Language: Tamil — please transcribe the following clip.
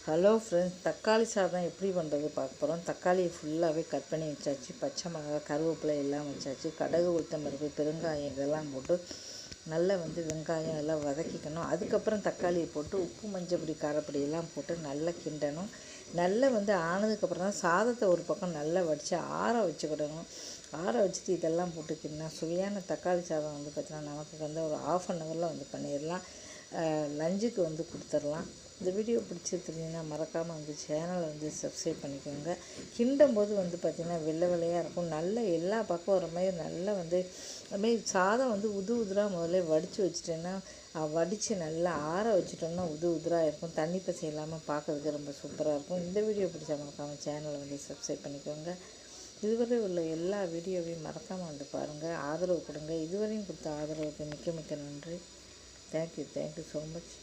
ஹலோ ஃப்ரெண்ட்ஸ், தக்காளி சாதம் எப்படி பண்ணுறது பார்க்க போகிறோம். தக்காளியை ஃபுல்லாகவே கட் பண்ணி வச்சாச்சு. பச்சை மிளகாய், கருவேப்பிலை எல்லாம் வச்சாச்சு. கடுகு, உளுத்தம் பருப்பு, பெருங்காயம் இதெல்லாம் போட்டு நல்லா வெங்காயம் எல்லாம் வதக்கிக்கணும். அதுக்கப்புறம் தக்காளியை போட்டு உப்பு, மஞ்சப்பொடி, காரப்பொடி எல்லாம் போட்டு நல்லா கிண்டணும். நல்லா ஆனதுக்கப்புறம் தான் சாதத்தை ஒரு பக்கம் நல்லா வடித்து ஆற வச்சுக்கிடணும். ஆற வச்சுட்டு இதெல்லாம் போட்டு கிண்டினா சுவையான தக்காளி சாதம் பார்த்திங்கன்னா நமக்கு ஒரு ½ அன் ஹவரில் பண்ணிடலாம். லஞ்சுக்கு கொடுத்துடலாம். இந்த வீடியோ பிடிச்சிருந்தீங்கன்னா மறக்காமல் சேனலை சப்ஸ்கிரைப் பண்ணிக்கோங்க. கிண்டும் போது பார்த்திங்கன்னா வெள்ளை வெள்ளையாக இருக்கும். நல்லா எல்லா பக்கம் வர மாதிரி நல்லா அதுமாதிரி சாதம் உது உதிராக முதல்ல வடித்து வச்சுட்டேன்னா வடித்து நல்லா ஆற வச்சுட்டோம்னா உதிராக இருக்கும். தண்ணி பசை இல்லாமல் பார்க்கறதுக்கு ரொம்ப சூப்பராக இருக்கும். இந்த வீடியோ பிடிச்சா மறக்காமல் சேனலை சப்ஸ்கிரைப் பண்ணிக்கோங்க. இதுவரை உள்ள எல்லா வீடியோவையும் மறக்காமல் பாருங்கள், ஆதரவு கொடுங்க. இதுவரையும் கொடுத்த ஆதரவுக்கு மிக்க மிக்க நன்றி. Thank you so much.